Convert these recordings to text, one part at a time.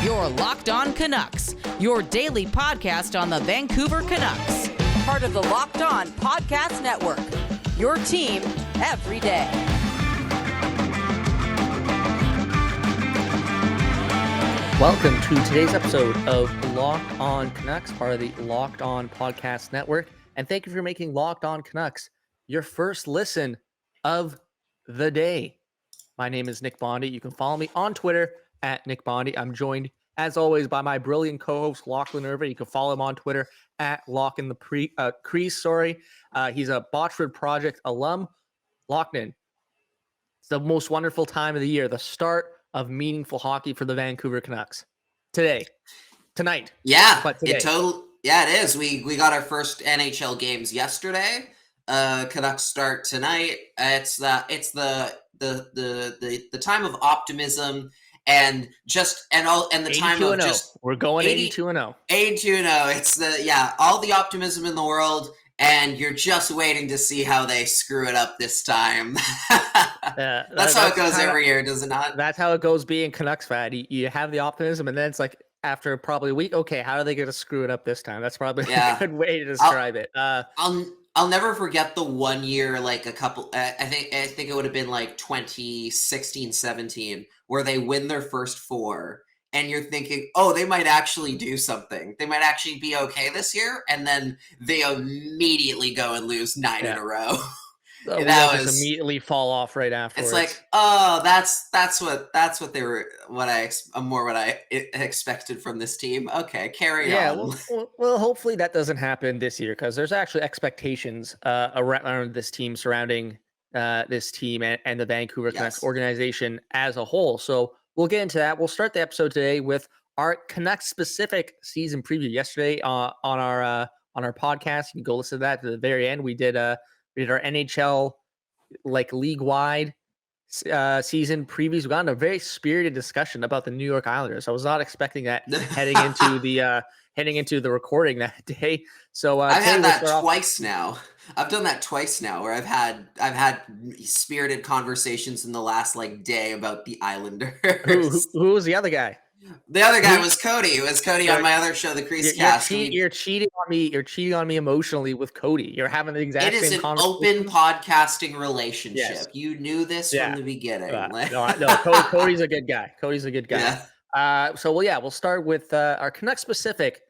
You're Locked On Canucks, your daily podcast on the Vancouver Canucks. Part of the Locked On Podcast Network, your team every day. Welcome to today's episode of Locked On Canucks, part of the Locked On Podcast Network. And thank you for making Locked On Canucks your first listen of the day. My name is Nick Bondi. You can follow me on Twitter at Nick Bondi. I'm joined, as always, by my brilliant co-host, Lachlan. You can follow him on Twitter at Lock in the Crease. He's a Botchford Project alum. Lachlan, it's the most wonderful time of the year, the start of meaningful hockey for the Vancouver Canucks. Tonight. Yeah, but today. It is. We got our first NHL games yesterday. Canucks start tonight. It's the time of optimism and the time of just we're going 82-0. 82-0. It's all the optimism in the world, and you're just waiting to see how they screw it up this time. That's how it goes every year, does it not? That's how it goes being Canucks fan. You have the optimism, and then it's like after probably a week, okay, how are they going to screw it up this time? That's probably a good way to describe it. I'll never forget the 1 year, like I think it would have been like 2016, 17, where they win their first four, and you're thinking, oh, they might actually do something. They might actually be okay this year, and then they immediately go and lose 9 in a row. That was immediately fall off right afterwards. It's like, oh, that's what they were. What I expected from this team. Okay, carry on. Well, hopefully that doesn't happen this year, because there's actually expectations around this team, surrounding this team and the Vancouver Canucks organization as a whole. So we'll get into that. We'll start the episode today with our Canucks specific season preview. Yesterday on our podcast, you can go listen to that to the very end. We did our NHL league-wide season previews. We got in a very spirited discussion about the New York Islanders. I was not expecting that heading into the recording that day. So I've had that twice now. I've done that twice now, where I've had spirited conversations in the last day about the Islanders. Who was the other guy? The other guy was Cody. It was Cody on my other show, the Crease Cast. You're cheating on me. You're cheating on me emotionally with Cody. You're having the exact same conversation. It is an open podcasting relationship. Yes. You knew this from the beginning. Cody's a good guy. Yeah. We'll start with our Canucks specific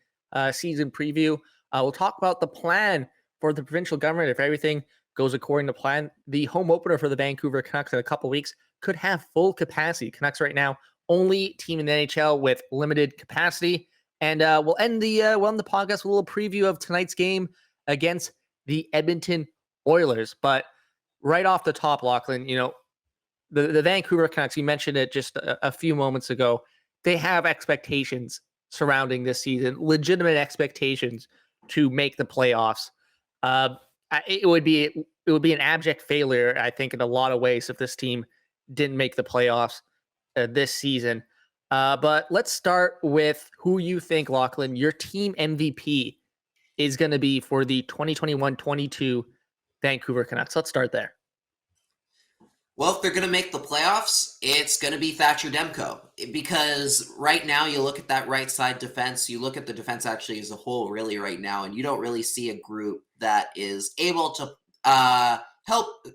season preview. We'll talk about the plan for the provincial government. If everything goes according to plan, the home opener for the Vancouver Canucks in a couple weeks could have full capacity. Canucks right now, only team in the NHL with limited capacity. And we'll end the podcast with a little preview of tonight's game against the Edmonton Oilers. But right off the top, Lachlan, the Vancouver Canucks, you mentioned it just a few moments ago, they have expectations surrounding this season, legitimate expectations to make the playoffs. It would be an abject failure, I think, in a lot of ways if this team didn't make the playoffs this season. But let's start with who you think, Lachlan, your team MVP is going to be for the 2021-22 Vancouver Canucks. Let's start there. Well, if they're going to make the playoffs, it's going to be Thatcher Demko, because right now you look at that right side defense, you look at the defense actually as a whole really right now, and you don't really see a group that is able to help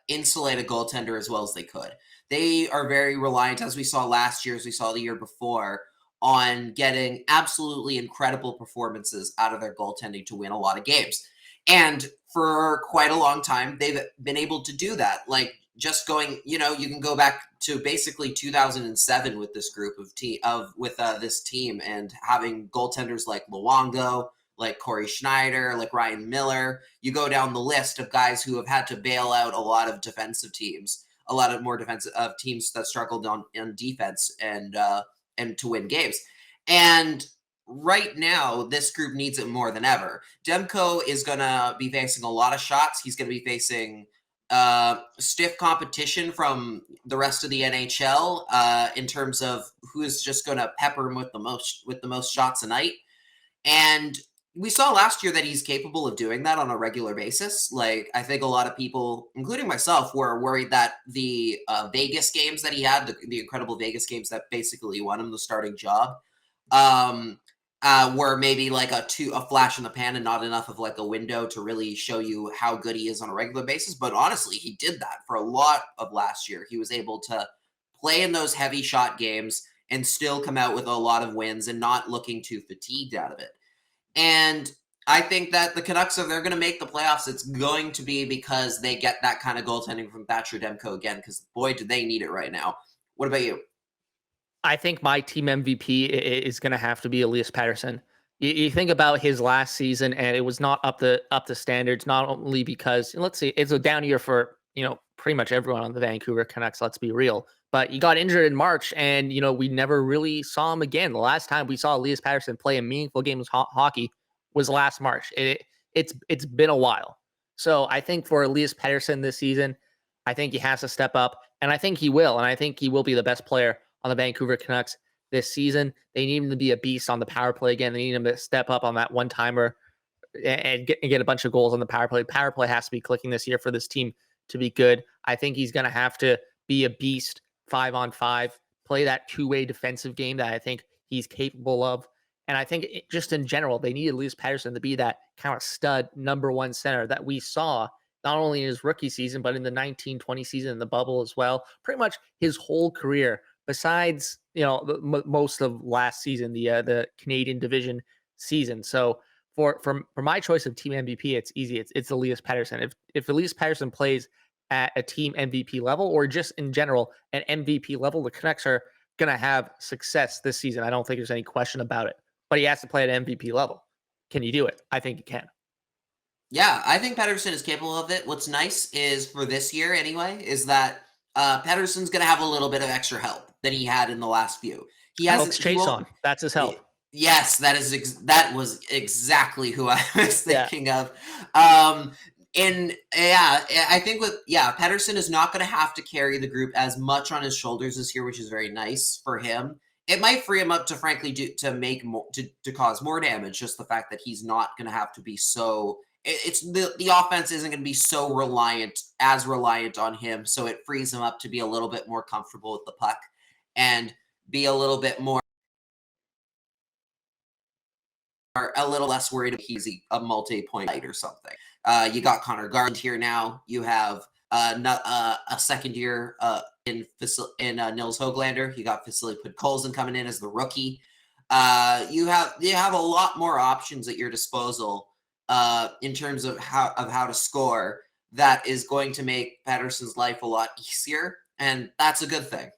insulate a goaltender as well as they could. They are very reliant, as we saw last year, as we saw the year before, on getting absolutely incredible performances out of their goaltending to win a lot of games. And for quite a long time, they've been able to do that. Just going, you can go back to basically 2007 with this group of this team, and having goaltenders like Luongo, like Corey Schneider, like Ryan Miller. You go down the list of guys who have had to bail out a lot of defensive teams, a lot of more defensive teams that struggled on defense and to win games. And right now, this group needs it more than ever. Demko is going to be facing a lot of shots. He's going to be facing stiff competition from the rest of the NHL in terms of who is just going to pepper him with the most shots a night. And we saw last year that he's capable of doing that on a regular basis. Like, I think a lot of people, including myself, were worried that the Vegas games that he had, the incredible Vegas games that basically won him the starting job, were maybe like a flash in the pan and not enough of like a window to really show you how good he is on a regular basis. But honestly, he did that for a lot of last year. He was able to play in those heavy shot games and still come out with a lot of wins and not looking too fatigued out of it. And I think that the Canucks, if they're going to make the playoffs, it's going to be because they get that kind of goaltending from Thatcher Demko again, because boy, do they need it right now. What about you? I think my team MVP is going to have to be Elias Pettersson. You think about his last season, and it was not up to standards. Not only because, let's see, it's a down year for pretty much everyone on the Vancouver Canucks. Let's be real. But he got injured in March, and we never really saw him again. The last time we saw Elias Pettersson play a meaningful game of hockey was last March. It's been a while. So I think for Elias Pettersson this season, I think he has to step up, and I think he will, and I think he will be the best player on the Vancouver Canucks this season. They need him to be a beast on the power play again. They need him to step up on that one-timer and get a bunch of goals on the power play. Power play has to be clicking this year for this team to be good. I think he's going to have to be a beast 5-on-5, play that two-way defensive game that I think he's capable of. And I think just in general, they need Elias Pettersson to be that kind of stud number one center that we saw not only in his rookie season, but in the 1920 season in the bubble as well. Pretty much his whole career, besides most of last season, the Canadian division season. So for my choice of team MVP, it's easy. It's Elias Pettersson. If Elias Pettersson plays at a team MVP level, or just in general an MVP level, the Canucks are gonna have success this season. I don't think there's any question about it. But he has to play at MVP level. Can you do it? I think he can. Yeah, I think Pettersson is capable of it. What's nice is, for this year anyway, is that Pettersson's going to have a little bit of extra help than he had in the last few. He has Alex Chase on. That's his help. Yes, that was exactly who I was thinking of. And yeah, I think Pettersson is not going to have to carry the group as much on his shoulders this year, which is very nice for him. It might free him up to frankly make more to cause more damage. Just the fact that he's not going to have to be so. It's the offense isn't going to be so reliant on him, so it frees him up to be a little bit more comfortable with the puck and be a little bit more, a little less worried if he's a multi-point night or something. You got Connor Garland here now. You have a second year in Nils Höglander. You got Vasily Podkolzin coming in as the rookie. You have a lot more options at your disposal in terms of how to score. That is going to make Pettersson's life a lot easier, and that's a good thing.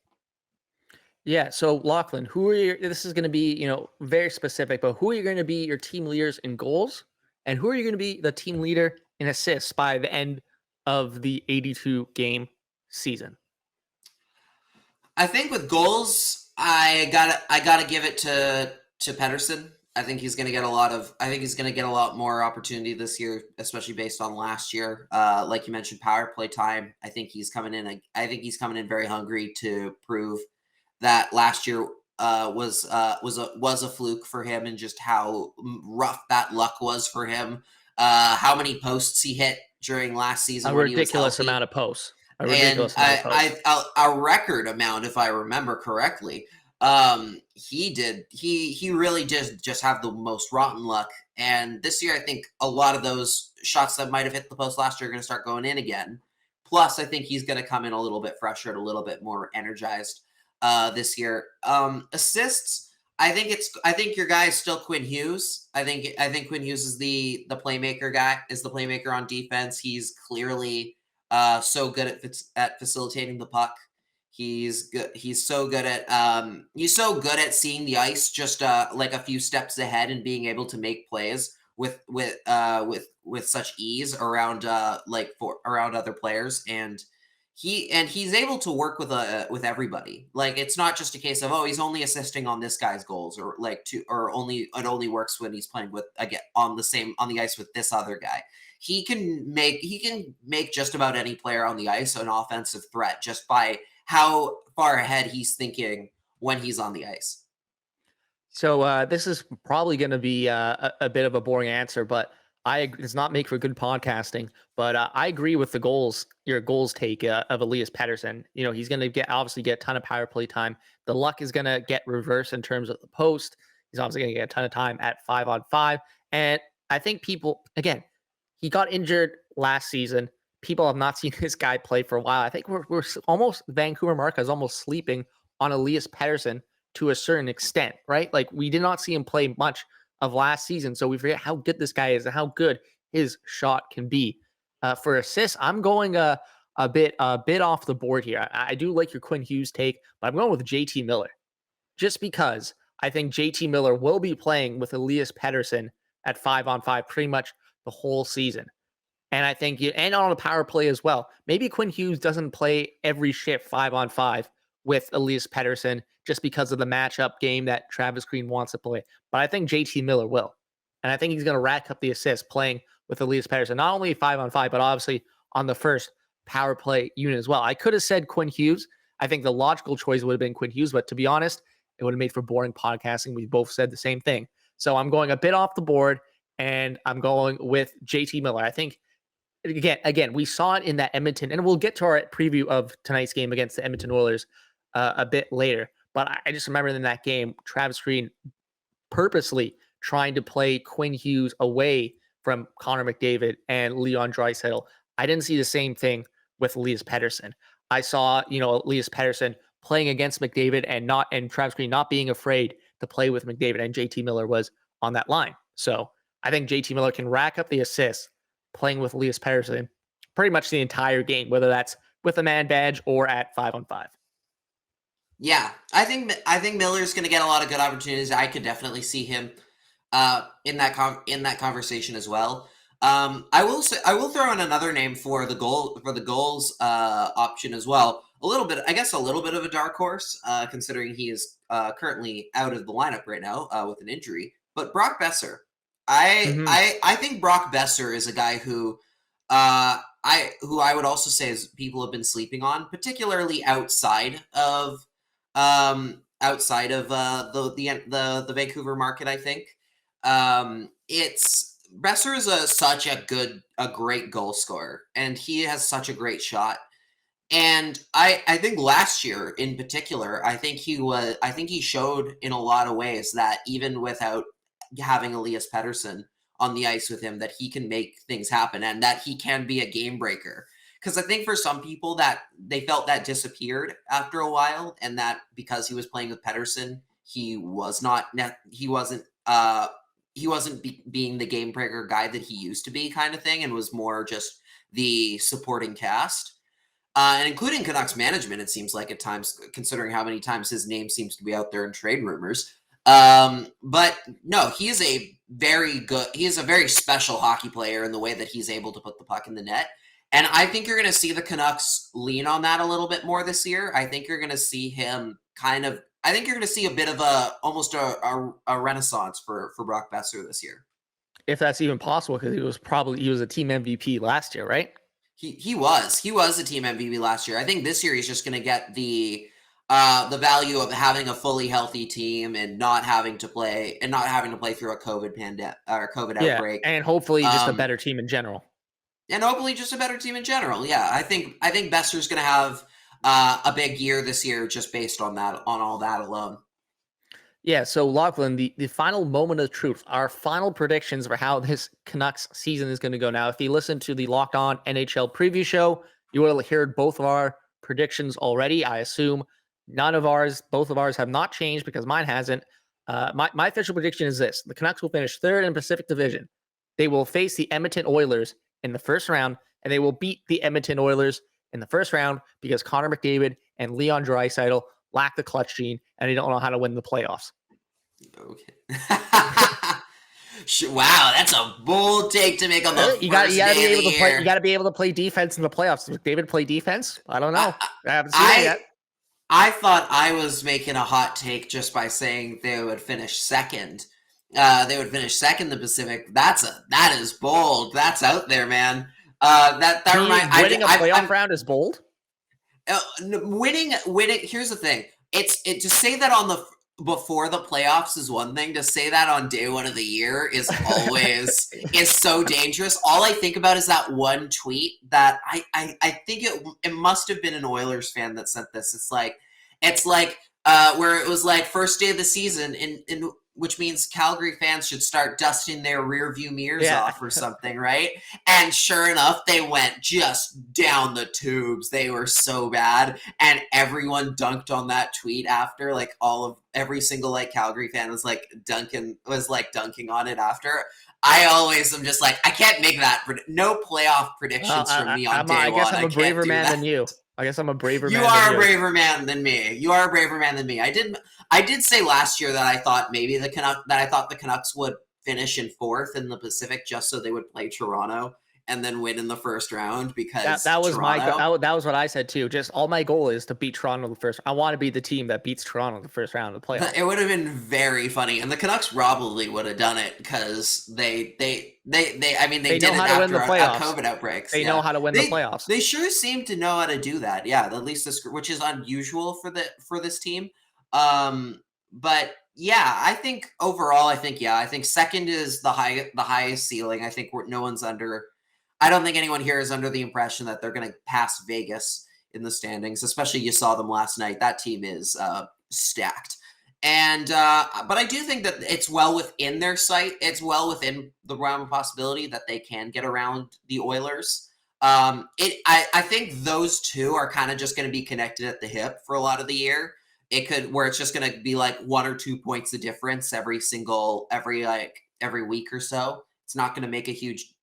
Yeah. So Lachlan, this is going to be, very specific, but who are you going to be your team leaders in goals, and who are you going to be the team leader in assists by the end of the 82 game season? I think with goals, I gotta give it to Pettersson. I think he's going to get a lot more opportunity this year, especially based on last year. Like you mentioned, power play time. I think he's coming in very hungry to prove that last year was a fluke for him, and just how rough that luck was for him. How many posts he hit during last season? A ridiculous amount of posts. A record amount, if I remember correctly. He really did just have the most rotten luck. And this year, I think a lot of those shots that might have hit the post last year are going to start going in again. Plus, I think he's going to come in a little bit fresher and a little bit more energized this year. Assists, I think your guy is still Quinn Hughes. I think Quinn Hughes is the playmaker guy, is the playmaker on defense. He's clearly so good at facilitating the puck. He's good. He's so good at seeing the ice just like a few steps ahead and being able to make plays with such ease around around other players. And he's able to work with everybody. Like, it's not just a case of, he's only assisting on this guy's goals, or it only works when he's playing with, again, on the ice with this other guy. He can make just about any player on the ice an offensive threat just by how far ahead he's thinking when he's on the ice. So this is probably going to be a bit of a boring answer, but does not make for good podcasting. But I agree with your goals take of Elias Pettersson. He's going to obviously get a ton of power play time. The luck is going to get reversed in terms of the post. He's obviously going to get a ton of time at 5-on-5. And I think he got injured last season. People have not seen this guy play for a while. I think we're almost, Vancouver Marca is almost sleeping on Elias Pettersson to a certain extent, right? Like, we did not see him play much of last season, so we forget how good this guy is and how good his shot can be. For assists, I'm going a bit off the board here. I do like your Quinn Hughes take, but I'm going with JT Miller, just because I think JT Miller will be playing with Elias Pettersson at 5-on-5 pretty much the whole season. And I think, and on a power play as well. Maybe Quinn Hughes doesn't play every shift 5-on-5 with Elias Pettersson just because of the matchup game that Travis Green wants to play. But I think JT Miller will. And I think he's going to rack up the assists playing with Elias Pettersson, not only 5-on-5, but obviously on the first power play unit as well. I could have said Quinn Hughes. I think the logical choice would have been Quinn Hughes, but to be honest, it would have made for boring podcasting. We both said the same thing. So I'm going a bit off the board, and I'm going with JT Miller. I think, again, we saw it in that Edmonton, and we'll get to our preview of tonight's game against the Edmonton Oilers a bit later. But I just remember in that game, Travis Green purposely trying to play Quinn Hughes away from Connor McDavid and Leon Draisaitl. I didn't see the same thing with Elias Pettersson. I saw, Elias Pettersson playing against McDavid and Travis Green not being afraid to play with McDavid, and JT Miller was on that line. So I think JT Miller can rack up the assists playing with Elias Pettersson pretty much the entire game, whether that's with a man badge or at 5-on-5. Yeah, I think Miller's going to get a lot of good opportunities. I could definitely see him in that conversation as well. I will throw in another name for the goals option as well. A little bit of a dark horse, considering he is currently out of the lineup right now with an injury. But Brock Besser, I think Brock Besser is a guy who I would also say is people have been sleeping on, particularly outside of the Vancouver market. I think it's Besser is such a great goal scorer, and he has such a great shot. And I think last year in particular, I think he showed in a lot of ways that even without having Elias Pettersson on the ice with him, that he can make things happen and that he can be a game breaker. Because I think for some people that they felt that disappeared after a while, and that because he was playing with Pettersson, he wasn't being the game breaker guy that he used to be, kind of thing, and was more just the supporting cast. And including Canucks management, it seems like at times, considering how many times his name seems to be out there in trade rumors. But no, he is a very special hockey player in the way that he's able to put the puck in the net. And I think you're going to see the Canucks lean on that a little bit more this year. I think you're going to see him I think you're going to see a bit of almost a renaissance for Brock Besser this year. If that's even possible, because he was a team MVP last year, right? He was a team MVP last year. I think this year he's just going to get the value of having a fully healthy team and not having to play through a COVID pandemic or COVID outbreak, and hopefully just a better team in general. Yeah, I think Besser's going to have a big year this year just based on all that alone. Yeah, so Lachlan, the final moment of truth, our final predictions for how this Canucks season is going to go. Now, if you listen to the Locked On NHL preview show, you will have heard both of our predictions already. I assume both of ours have not changed because mine hasn't. My official prediction is this: the Canucks will finish third in Pacific Division. They will face the Edmonton Oilers in the first round, and they will beat the Edmonton Oilers in the first round because Connor McDavid and Leon Draisaitl lack the clutch gene, and they don't know how to win the playoffs. Okay. Wow, that's a bold take to make on the you got to be able to play defense in the playoffs. Does McDavid play defense? I don't know. I haven't seen it yet. I thought I was making a hot take just by saying they would finish second. They would finish second in the Pacific. That is bold. That's out there, man. Winning a playoff round is bold. Winning. Here's the thing. It's to say that on the before the playoffs is one thing. To say that on day one of the year is always is so dangerous. All I think about is that one tweet that I think it must have been an Oilers fan that sent this. It's like where it was like first day of the season in which means Calgary fans should start dusting their rear view mirrors off or something, right? And sure enough, they went just down the tubes. They were so bad. And everyone dunked on that tweet after, like every single like Calgary fan was like dunking on it after. I always am just like, I can't make that. No playoff predictions from me on day one. I guess I'm a braver man than you. I guess I'm a braver man. You are a braver man than me. You are a braver man than me. I did say last year that I thought maybe the Canucks would finish in fourth in the Pacific just so they would play Toronto and then win in the first round because that was Toronto, that was what I said too. Just all my goal is to beat Toronto in the first. I want to be the team that beats Toronto in the first round of the playoffs. It would have been very funny, and the Canucks probably would have done it because they did it after a COVID outbreak. They know how to win the playoffs. They sure seem to know how to do that. Yeah, at least which is unusual for this team. But yeah, I think overall, I think second is the highest ceiling. I think I don't think anyone here is under the impression that they're going to pass Vegas in the standings, especially you saw them last night. That team is stacked. And but I do think that it's well within their sight. It's well within the realm of possibility that they can get around the Oilers. I think those two are kind of just going to be connected at the hip for a lot of the year. Where it's just going to be like 1 or 2 points of difference every week or so. It's not going to make a huge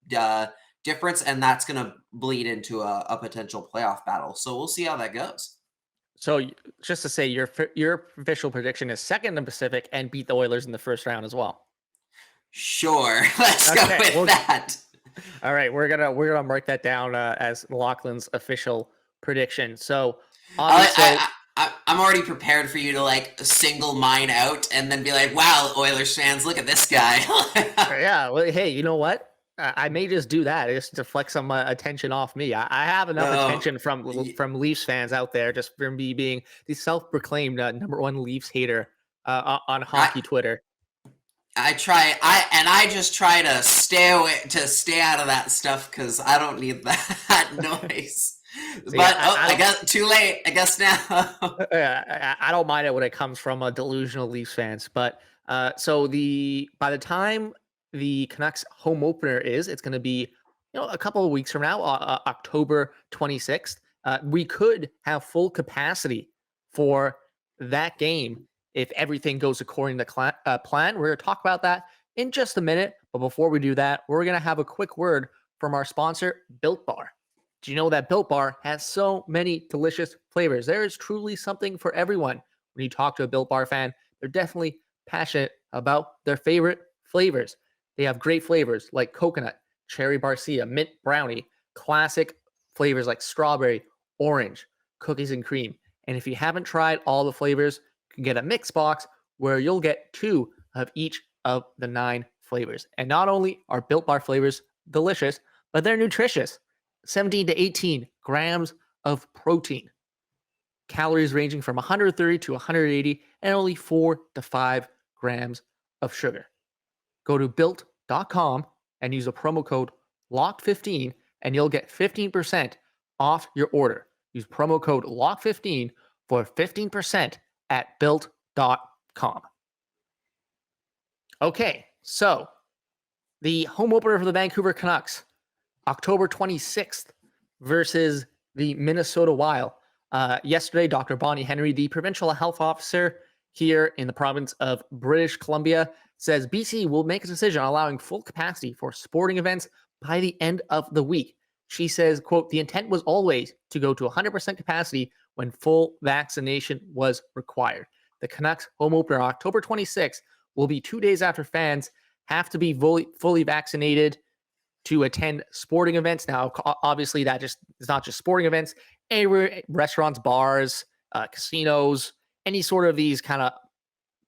difference, and that's going to bleed into a potential playoff battle. So we'll see how that goes. So just to say, your official prediction is second in the Pacific and beat the Oilers in the first round as well. Sure, let's go with that. All right, we're gonna mark that down as Lachlan's official prediction. So obviously. I'm already prepared for you to like single mine out and then be like, wow, Oilers fans, look at this guy. Yeah, well, hey, you know what? I may just do that just to deflect some attention off me. I have enough attention from Leafs fans out there just from me being the self-proclaimed number one Leafs hater on hockey Twitter. I just try to stay out of that stuff because I don't need that noise. So but I guess too late. I guess now. I don't mind it when it comes from a delusional Leafs fans. But so by the time the Canucks home opener it's going to be a couple of weeks from now, October 26th. We could have full capacity for that game if everything goes according to plan. We're going to talk about that in just a minute. But before we do that, we're going to have a quick word from our sponsor, Built Bar. Do you know that Built Bar has so many delicious flavors? There is truly something for everyone. When you talk to a Built Bar fan, they're definitely passionate about their favorite flavors. They have great flavors like coconut, cherry barcia, mint brownie, classic flavors like strawberry, orange, cookies and cream. And if you haven't tried all the flavors, you can get a mix box where you'll get 2 of each of the 9 flavors. And not only are Built Bar flavors delicious, but they're nutritious. 17 to 18 grams of protein, calories ranging from 130 to 180, and only 4 to 5 grams of sugar. Go to built.com and use a promo code LOCK15 and you'll get 15% off your order. Use promo code LOCK15 for 15% at built.com. Okay, so the home opener for the Vancouver Canucks, October 26th versus the Minnesota Wild. Yesterday, Dr. Bonnie Henry, the provincial health officer here in the province of British Columbia, says BC will make a decision on allowing full capacity for sporting events by the end of the week. She says, quote, the intent was always to go to 100% capacity when full vaccination was required. The Canucks home opener October 26th will be 2 days after fans have to be fully vaccinated to attend sporting events. Now, obviously, that just is not just sporting events. Restaurants, bars, casinos, any sort of these kind of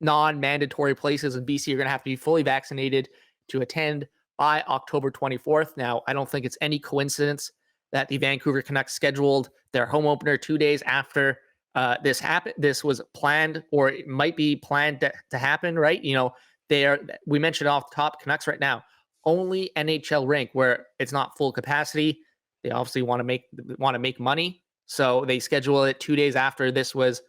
non-mandatory places in BC are going to have to be fully vaccinated to attend by October 24th. Now, I don't think it's any coincidence that the Vancouver Canucks scheduled their home opener 2 days after This was planned, or it might be planned to happen, right? We mentioned off the top, Canucks right now, only NHL rink where it's not full capacity. They obviously want to make money, so they schedule it 2 days after this was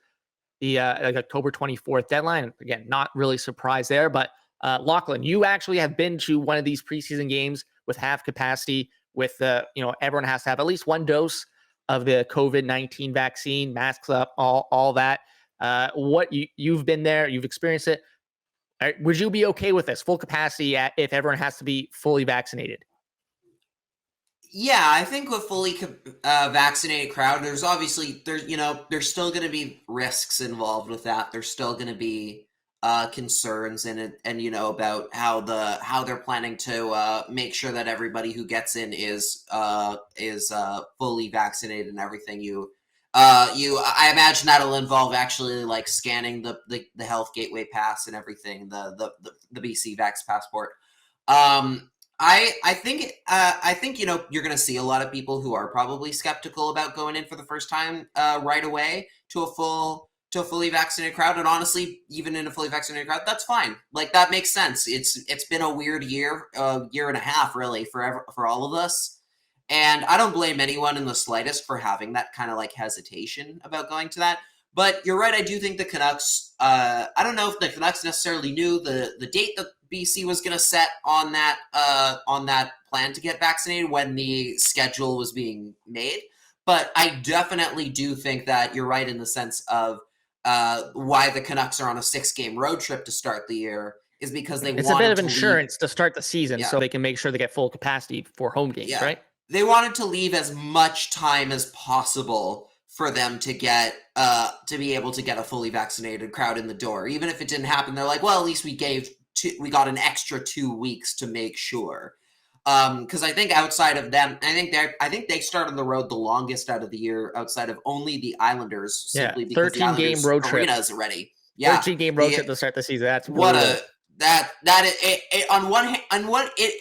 the October 24th deadline. Again, not really surprised there, but Lachlan, you actually have been to one of these preseason games with half capacity. With everyone has to have at least one dose of the COVID-19 vaccine, masks up, all that. What you've been there, you've experienced it. Would you be okay with this full capacity if everyone has to be fully vaccinated? Yeah, I think with fully vaccinated crowd, there's still going to be risks involved with that. There's still going to be concerns and about how they're planning to make sure that everybody who gets in is fully vaccinated and everything. I imagine that'll involve actually like scanning the Health Gateway Pass and everything, the BC Vax passport. I think you're going to see a lot of people who are probably skeptical about going in for the first time right away to a fully vaccinated crowd, and honestly, even in a fully vaccinated crowd, that's fine. Like, that makes sense. It's been a weird year and a half really for all of us. And I don't blame anyone in the slightest for having that kind of like hesitation about going to that. But you're right. I do think the Canucks, I don't know if the Canucks necessarily knew the date that BC was going to set on that plan to get vaccinated when the schedule was being made. But I definitely do think that you're right in the sense of why the Canucks are on a 6-game road trip to start the year is because it's a bit of insurance to start the season, so they can make sure they get full capacity for home games, right? They wanted to leave as much time as possible for them to get to be able to get a fully vaccinated crowd in the door. Even if it didn't happen, they're like, well, at least we got an extra 2 weeks to make sure. Because I think outside of them, I think they started the road the longest out of the year outside of only the Islanders, simply because the Islanders 13-game road trip arena is ready. Yeah, 13-game road trip to start the season. That's what brutal.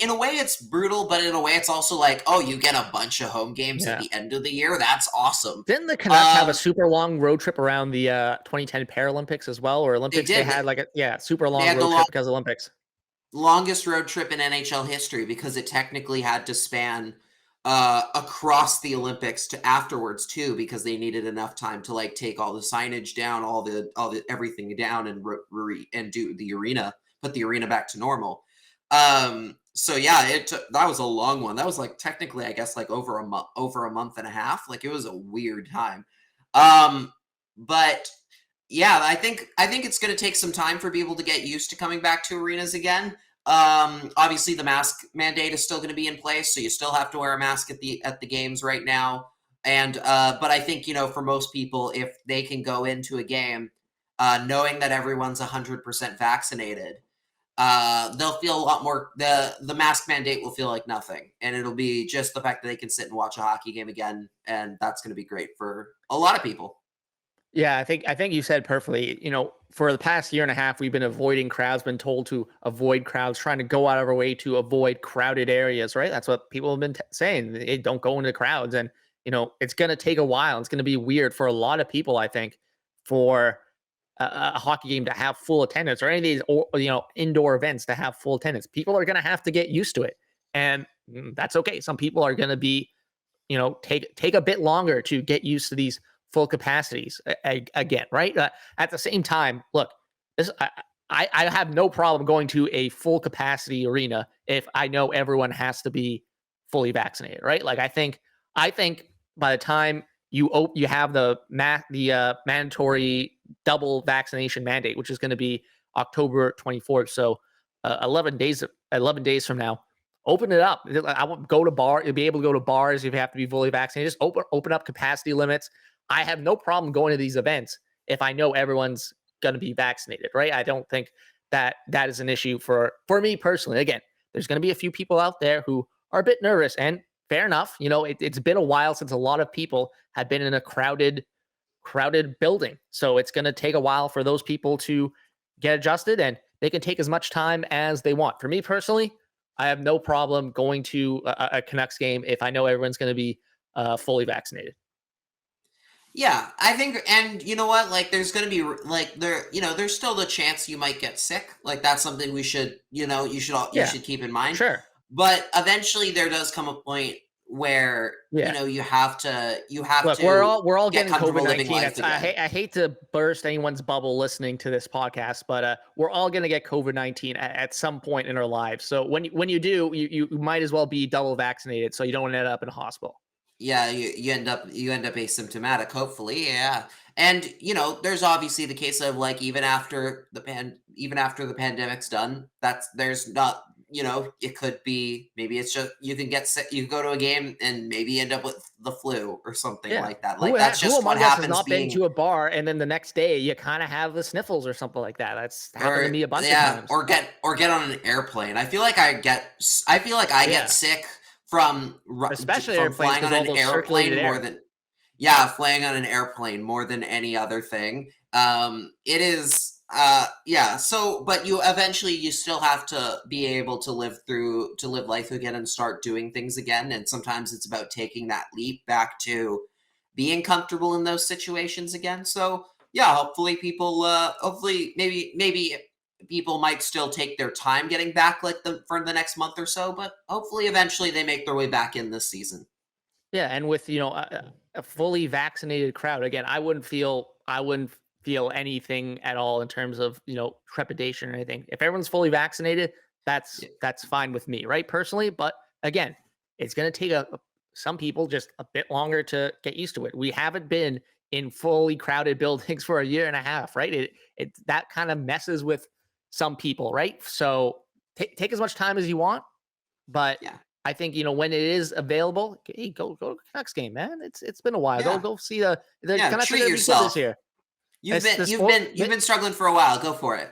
In a way it's brutal, but in a way it's also like, oh, you get a bunch of home games at the end of the year. That's awesome. Didn't the Canucks have a super long road trip around the 2010 Paralympics as well, or Olympics? They had like a super long road trip because of Olympics. Longest road trip in NHL history because it technically had to span across the Olympics to afterwards too, because they needed enough time to like take all the signage down, all the everything down, and do the arena. Put the arena back to normal. So yeah, that was a long one. That was like technically, I guess, like over a month and a half. Like, it was a weird time. But yeah, I think it's going to take some time for people to get used to coming back to arenas again. Obviously the mask mandate is still going to be in place, so you still have to wear a mask at the games right now. And but I think, for most people, if they can go into a game knowing that everyone's 100% vaccinated, they'll feel a lot more. The mask mandate will feel like nothing, and it'll be just the fact that they can sit and watch a hockey game again, and that's going to be great for a lot of people. Yeah, I think you said perfectly. For the past year and a half, we've been avoiding crowds, been told to avoid crowds, trying to go out of our way to avoid crowded areas, right? That's what people have been saying. Hey, don't go into crowds. And, it's going to take a while. It's going to be weird for a lot of people, I think, for a hockey game to have full attendance, or any of these, indoor events to have full attendance. People are going to have to get used to it. And that's okay. Some people are going to be, take a bit longer to get used to these full capacities again, right? At the same time, look, I have no problem going to a full capacity arena if I know everyone has to be fully vaccinated, right? Like, I think by the time you have the mandatory double vaccination mandate, which is going to be October 24th, so 11 days from now. Open it up. I won't go to bar. You'll be able to go to bars if you have to be fully vaccinated. Just open up capacity limits. I have no problem going to these events if I know everyone's going to be vaccinated, right? I don't think that is an issue for me personally. Again, there's going to be a few people out there who are a bit nervous, and fair enough. It's been a while since a lot of people have been in a crowded building. So it's going to take a while for those people to get adjusted, and they can take as much time as they want. For me personally, I have no problem going to a Canucks game if I know everyone's going to be fully vaccinated. Yeah, I think, and you know what? Like, there's going to be like there's still the chance you might get sick. Like, that's something we should, you should keep in mind. Sure. But eventually, there does come a point where Yeah. you have to Look, we're all get getting comfortable living COVID-19. life again. I hate to burst anyone's bubble listening to this podcast, but we're all gonna get COVID-19 at some point in our lives. So when you do, you might as well be double vaccinated so you don't end up in a hospital. Yeah, you end up asymptomatic, hopefully, yeah. And there's obviously the case of like even after the pandemic's done, there's not it could be maybe it's just you can get sick, you go to a game and maybe end up with the flu or something Yeah. like that. Like that's Who just what among us has happens not been being to a bar and then the next day you kind of have the sniffles or something like that? That's happened to or me a bunch of yeah, times. or get on an airplane. I feel like I get Yeah. sick from Especially from airplanes flying on because all an those circulated airplane more air. than flying on an airplane more than any other thing. It is yeah, so but you still have to be able to live life again and start doing things again, and sometimes it's about taking that leap back to being comfortable in those situations again. So yeah, hopefully hopefully maybe people might still take their time getting back like for the next month or so, but hopefully eventually they make their way back in this season. Yeah, and with a fully vaccinated crowd, again, I wouldn't feel anything at all in terms of trepidation or anything. If everyone's fully vaccinated, Yeah. that's fine with me, right? Personally, but again, it's going to take some people just a bit longer to get used to it. We haven't been in fully crowded buildings for a year and a half, right? It that kind of messes with some people, right? So take as much time as you want, but Yeah. I think when it is available, hey, go to the Canucks game, man. It's been a while. Yeah. Go see the Yeah, Canucks are treat going to be good this yourself. year. You've It's been the you've sport. been you've been struggling for a while. Go for it.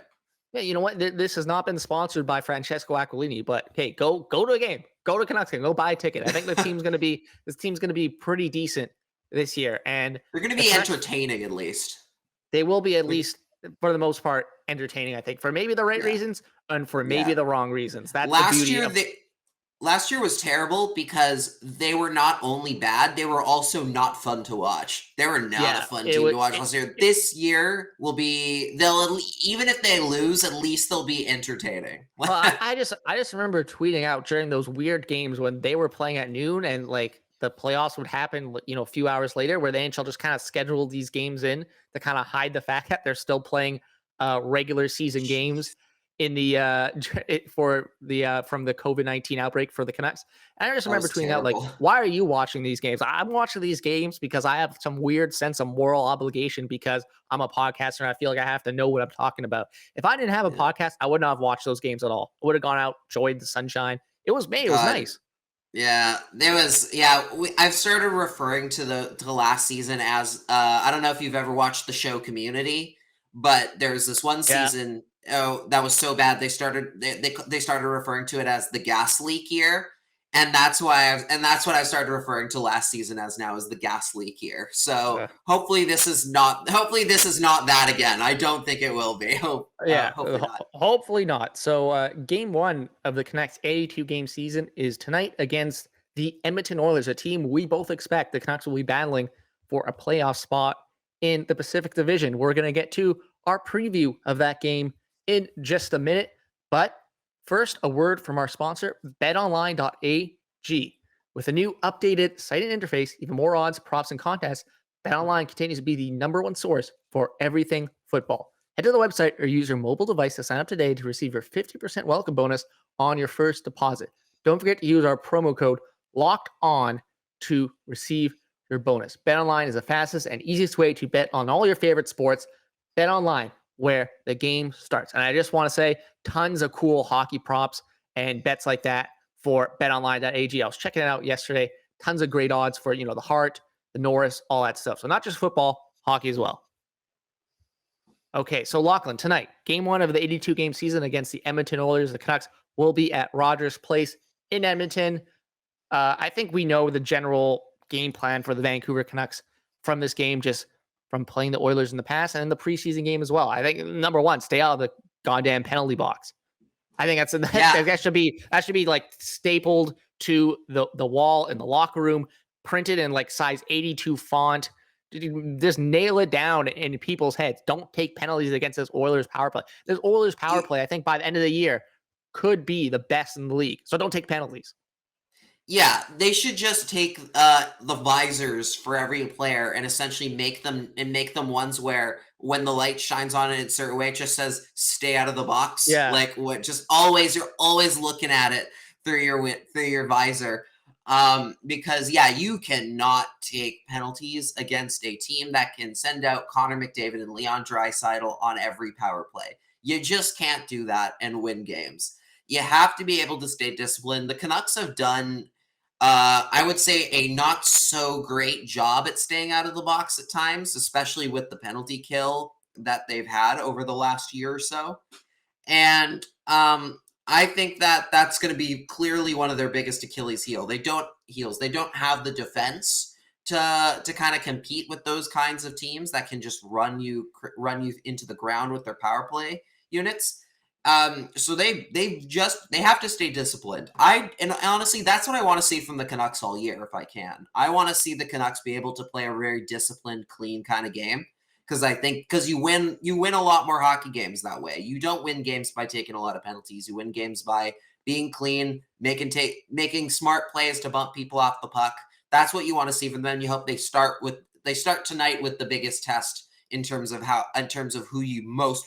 Yeah, you know what? This has not been sponsored by Francesco Aquilini, but hey, go to a game. Go to a Canucks game. Go buy a ticket. I think this team's going to be pretty decent this year, and They're going to the be Canucks, entertaining at least. they will be at least for the most part entertaining. I think for maybe the right Yeah. reasons and for maybe Yeah. the wrong reasons. That's the Last beauty year of. last year was terrible because they were not only bad, they were also not fun to watch. They were not a Yeah, fun it team was. to watch last year. This year will be even if they lose, at least they'll be entertaining. Well, I just remember tweeting out during those weird games when they were playing at noon and like the playoffs would happen, a few hours later, where the NHL just kind of scheduled these games in to kind of hide the fact that they're still playing regular season games in the for the from the COVID-19 outbreak for the Canucks. And I just That remember was tweeting out like, terrible. why are you watching these games? I'm watching these games because I have some weird sense of moral obligation because I'm a podcaster and I feel like I have to know what I'm talking about. If I didn't have a Yeah. podcast, I would not have watched those games at all. I would have gone out, enjoyed the sunshine. It was May. It was God. nice. Yeah, there was. Yeah, I've started referring to the last season as I don't know if you've ever watched the show Community, but there's this one Yeah. season that was so bad they started referring to it as the gas leak year, and that's what I started referring to last season as now as the gas leak year. So Uh, hopefully this is not that again. I don't think it will be. Hopefully not. Hopefully not. So game one of the Canucks 82 game season is tonight against the Edmonton Oilers, a team we both expect the Canucks will be battling for a playoff spot in the Pacific Division. We're going to get to our preview of that game in just a minute. But first, a word from our sponsor, BetOnline.ag. With a new updated site and interface, even more odds, props, and contests, BetOnline continues to be the #1 source for everything football. Head to the website or use your mobile device to sign up today to receive your 50% welcome bonus on your first deposit. Don't forget to use our promo code LOCKEDON to receive your bonus. BetOnline is the fastest and easiest way to bet on all your favorite sports. BetOnline, where the game starts. And I just want to say tons of cool hockey props and bets like that for betonline.ag. I was checking it out yesterday. Tons of great odds for, the Hart, the Norris, all that stuff. So not just football, hockey as well. Okay, so Lachlan, tonight, game one of the 82 game season against the Edmonton Oilers. The Canucks will be at Rogers Place in Edmonton. I think we know the general game plan for the Vancouver Canucks from this game, just from playing the Oilers in the past and in the preseason game as well. I think number one, stay out of the goddamn penalty box. I think that should be like stapled to the wall in the locker room, printed in like size 82 font. just nail it down in people's heads. Don't take penalties against this Oilers power play. This Oilers power play, I think by the end of the year, could be the best in the league. So don't take penalties. Yeah, they should just take the visors for every player and essentially make them ones where when the light shines on it in a certain way, it just says "stay out of the box." Yeah, like what? Just you're always looking at it through your visor. Because you cannot take penalties against a team that can send out Connor McDavid and Leon Draisaitl on every power play. You just can't do that and win games. You have to be able to stay disciplined. The Canucks have done, I would say, a not so great job at staying out of the box at times, especially with the penalty kill that they've had over the last year or so. And I think that that's going to be clearly one of their biggest Achilles heels. They don't have the defense to kind of compete with those kinds of teams that can just run you into the ground with their power play units. So they have to stay disciplined. And honestly, that's what I want to see from the Canucks all year, if I can. I want to see the Canucks be able to play a very disciplined, clean kind of game. Because you win a lot more hockey games that way. You don't win games by taking a lot of penalties. You win games by being clean, making smart plays to bump people off the puck. That's what you want to see from them. You hope they start tonight with the biggest test in terms of who you most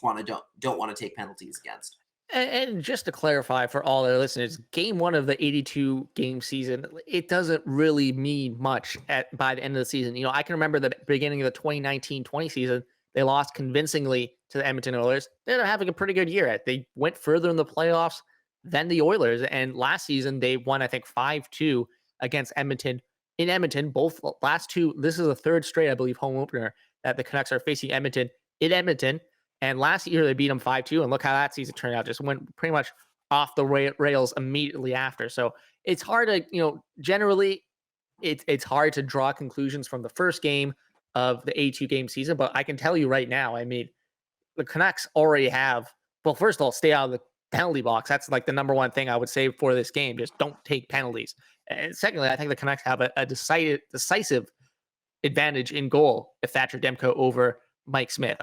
don't want to take penalties against. And just to clarify for all our listeners, game 1 of the 82 game season, it doesn't really mean much by the end of the season. I can remember the beginning of the 2019-20 season, they lost convincingly to the Edmonton Oilers. They're having a pretty good year. They went further in the playoffs than the Oilers. And last season, they won, I think, 5-2 against Edmonton. In Edmonton, both last two, this is the third straight, I believe, home opener that the Canucks are facing Edmonton in Edmonton. And last year they beat them 5-2, and look how that season turned out. Just went pretty much off the rails immediately after. So it's hard to, generally it's hard to draw conclusions from the first game of the 82 game season. But I can tell you right now, I mean, the Canucks already have, well, first of all, stay out of the penalty box. That's like the number one thing I would say for this game. Just don't take penalties. And secondly, I think the Canucks have a decisive advantage in goal if Thatcher Demko over Mike Smith.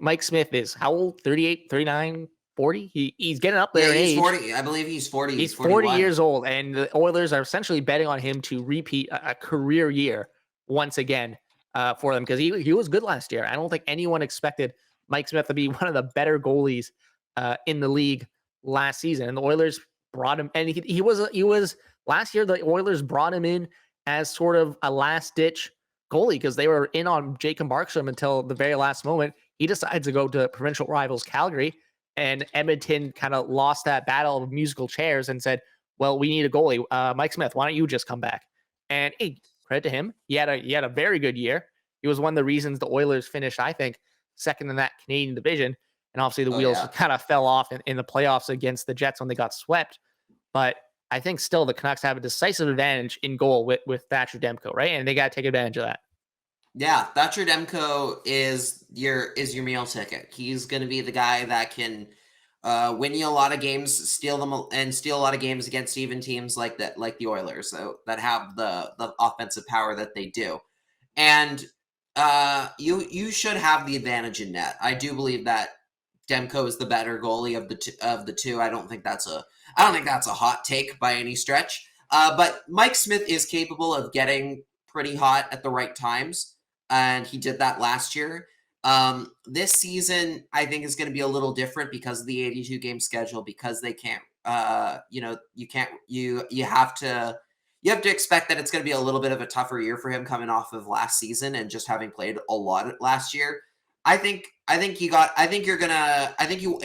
Mike Smith is how old? 38, 39, 40? He's getting up there in age. 40. I believe he's 40. He's 40 years old, and the Oilers are essentially betting on him to repeat a career year once again for them, because he was good last year. I don't think anyone expected Mike Smith to be one of the better goalies in the league last season. And the Oilers brought him, and he was last year. The Oilers brought him in as sort of a last ditch goalie because they were in on Jacob Markstrom until the very last moment. He decides to go to provincial rivals Calgary, and Edmonton kind of lost that battle of musical chairs and said, well, we need a goalie. Mike Smith, why don't you just come back? And hey, credit to him. He had a very good year. He was one of the reasons the Oilers finished, I think, second in that Canadian division. And obviously the wheels kind of fell off in the playoffs against the Jets when they got swept. But I think still the Canucks have a decisive advantage in goal with Thatcher Demko, right? And they got to take advantage of that. Yeah, Thatcher Demko is your meal ticket. He's going to be the guy that can win you a lot of games, steal a lot of games against even teams like that, like the Oilers, that have the offensive power that they do. And you should have the advantage in net. I do believe that Demko is the better goalie of the two. I don't think that's a hot take by any stretch. But Mike Smith is capable of getting pretty hot at the right times, and he did that last year. This season, I think, is going to be a little different because of the 82 game schedule. Because they can't, you have to expect that it's going to be a little bit of a tougher year for him coming off of last season and just having played a lot last year. If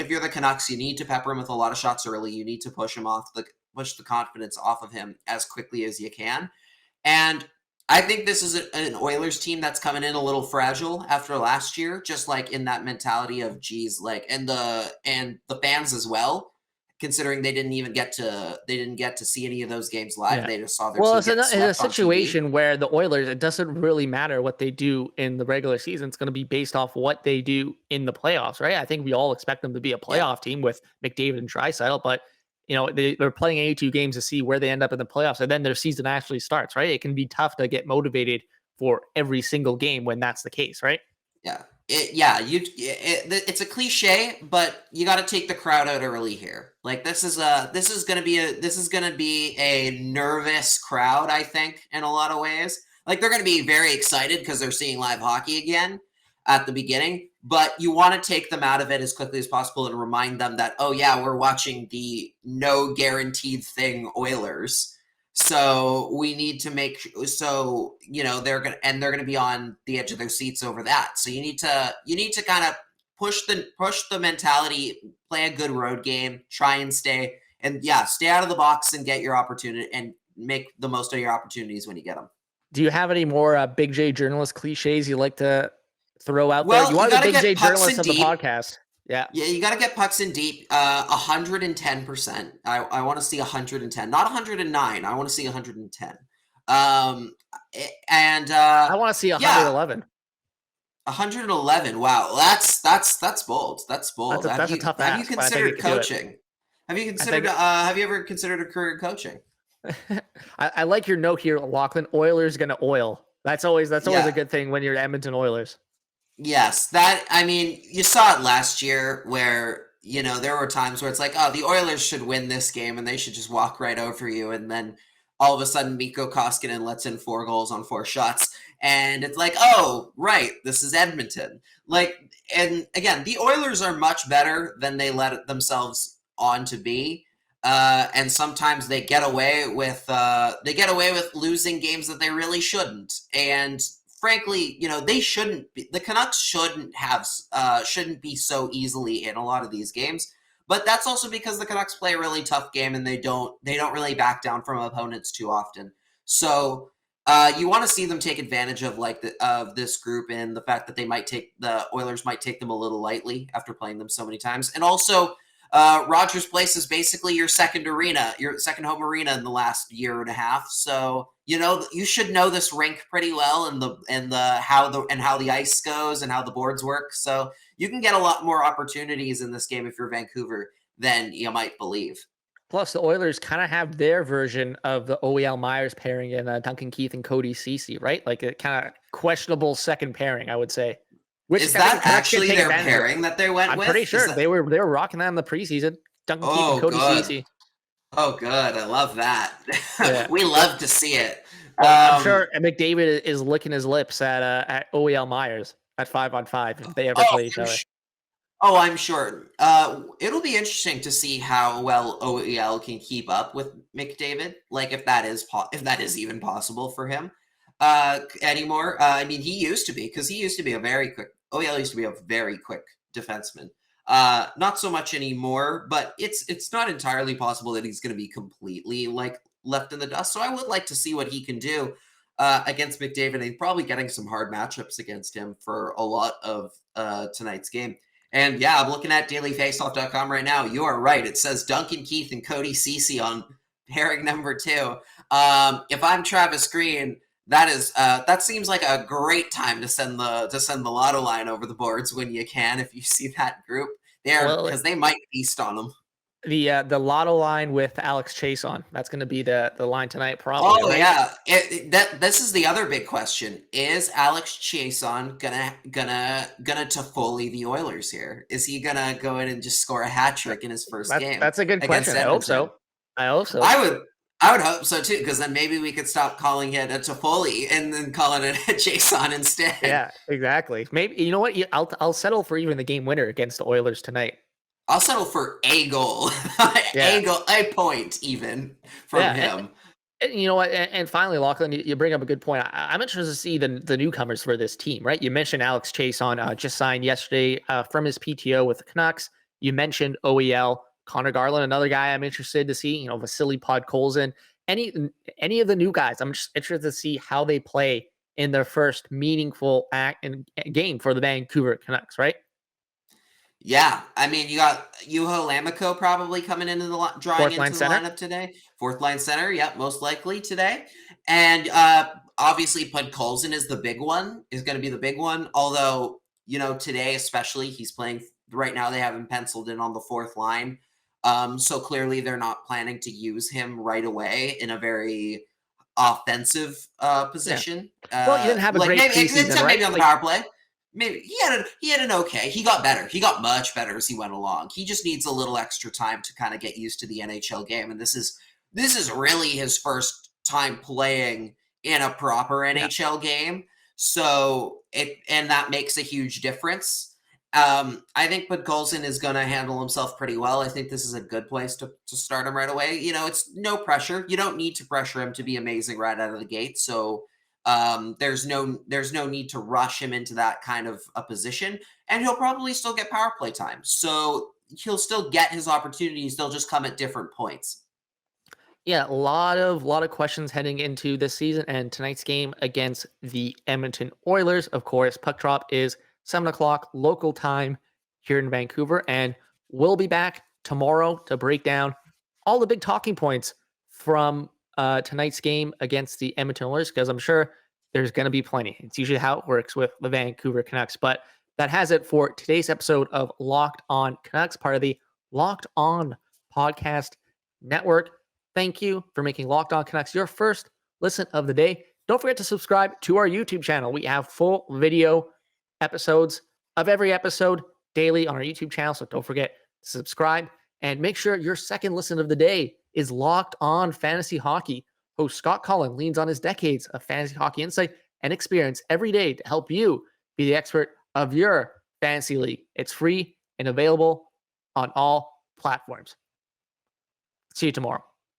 you're the Canucks, you need to pepper him with a lot of shots early. You need to push the confidence off of him as quickly as you can. And I think this is an Oilers team that's coming in a little fragile after last year, just like in that mentality of and the fans as well, considering they didn't get to see any of those games live. Yeah. They just saw their team get swept. It's a situation where the Oilers, it doesn't really matter what they do in the regular season. It's going to be based off what they do in the playoffs, right? I think we all expect them to be a playoff team with McDavid and Draisaitl, but they're playing 82 games to see where they end up in the playoffs, and then their season actually starts, right? It can be tough to get motivated for every single game when that's the case, right? Yeah. It's a cliche, but you got to take the crowd out early here. Like this is going to be a nervous crowd, I think, in a lot of ways. Like they're going to be very excited because they're seeing live hockey again at the beginning, but you want to take them out of it as quickly as possible and remind them that, oh yeah, we're watching the no guaranteed thing Oilers. So we need to they're gonna be on the edge of their seats over that. So you need to kind of push the mentality, play a good road game, try and stay out of the box and get your opportunity and make the most of your opportunities when you get them. Do you have any more Big J journalist cliches you like to throw out Well, there? You are the Big J journalist of the deep. podcast. Yeah, you got to get pucks in deep. 110%. I want to see 110, not 109. I want to see 110. I want to see 111. 111. Wow, that's bold. That's bold. That's a tough ask. Have you considered coaching? Have you considered? Have you ever considered a career in coaching? I like your note here, Lachlan. Oilers gonna oil. That's always a good thing when you're Edmonton Oilers. Yes, you saw it last year where, there were times where it's like, oh, the Oilers should win this game and they should just walk right over you. And then all of a sudden, Mikko Koskinen lets in 4 goals on 4 shots. And it's like, oh, right, this is Edmonton. And again, the Oilers are much better than they let themselves on to be. And sometimes they get away with losing games that they really shouldn't. And frankly, the Canucks shouldn't be so easily in a lot of these games, but that's also because the Canucks play a really tough game and they don't really back down from opponents too often. So you want to see them take advantage of of this group and the fact that the Oilers might take them a little lightly after playing them so many times. And also Rogers Place is basically your second home arena in the last year and a half. So, you should know this rink pretty well and how the ice goes and how the boards work. So you can get a lot more opportunities in this game if you're Vancouver than you might believe. Plus, the Oilers kind of have their version of the OEL Myers pairing in Duncan Keith and Cody Ceci, right? Like a kind of questionable second pairing, I would say. Is that actually their pairing that they went with? I'm pretty sure they were rocking that in the preseason. Duncan Keith and Cody Ceci. Oh, good. I love that. Yeah. We love to see it. I'm sure McDavid is licking his lips at OEL Myers at 5-on-5 if they ever play each other. Oh, I'm sure. It'll be interesting to see how well OEL can keep up with McDavid. If that is even possible for him anymore. He used to be, because he used to be OEL used to be a very quick defenseman. Not so much anymore, but it's not entirely possible that he's going to be completely left in the dust. So I would like to see what he can do against McDavid, and probably getting some hard matchups against him for a lot of tonight's game. And yeah, I'm looking at dailyfaceoff.com right now. You are right. It says Duncan Keith and Cody Ceci on pairing number 2. If I'm Travis Green, that seems like a great time to send the lotto line over the boards when you can, if you see that group there, because they might feast on them. The lotto line with Alex Chason, that's going to be the line tonight, probably. Oh, right? Yeah. This is the other big question. Is Alex Chason gonna Toffoli the Oilers here? Is he gonna go in and just score a hat trick in his first game? That's a good question. I hope so. I would hope so too, because then maybe we could stop calling it a Toffoli and then calling it a Chason instead. Yeah, exactly. Maybe, you know what? I'll settle for even the game winner against the Oilers tonight. I'll settle for a goal, a point even from him. And you know what? And finally, Lachlan, you bring up a good point. I'm interested to see the newcomers for this team, right? You mentioned Alex Chason just signed yesterday from his PTO with the Canucks. You mentioned OEL, Connor Garland, another guy I'm interested to see. Vasily Podkolzin, any of the new guys. I'm just interested to see how they play in their first meaningful game for the Vancouver Canucks, right? Yeah, you got Juho Lammikko probably coming into the lineup today. Fourth line center, yep, most likely today. And obviously Podkolzin is going to be the big one. Although, today especially, he's playing right now. They have him penciled in on the fourth line. So clearly they're not planning to use him right away in a very offensive position. Well, he didn't have a great preseason, right? Maybe on the power play. Maybe he had an okay. He got better. He got much better as he went along. He just needs a little extra time to kind of get used to the NHL game. And this is really his first time playing in a proper NHL game. So and that makes a huge difference. I think Podkolzin is going to handle himself pretty well. I think this is a good place to start him right away. It's no pressure. You don't need to pressure him to be amazing right out of the gate. So there's no need to rush him into that kind of a position, and he'll probably still get power play time. So he'll still get his opportunities. They'll just come at different points. Yeah, a lot of questions heading into this season, and tonight's game against the Edmonton Oilers. Of course, puck drop is 7:00 local time here in Vancouver, and we'll be back tomorrow to break down all the big talking points from tonight's game against the Edmonton Oilers, because I'm sure there's going to be plenty. It's usually how it works with the Vancouver Canucks. But that has it for today's episode of Locked On Canucks, part of the Locked On Podcast Network. Thank you for making Locked On Canucks your first listen of the day. Don't forget to subscribe to our YouTube channel. We have full video episodes of every episode daily on our YouTube channel, so don't forget to subscribe. And make sure your second listen of the day is Locked On Fantasy Hockey. Host Scott Cullen leans on his decades of fantasy hockey insight and experience every day to help you be the expert of your fantasy league. It's free and available on all platforms. See you tomorrow.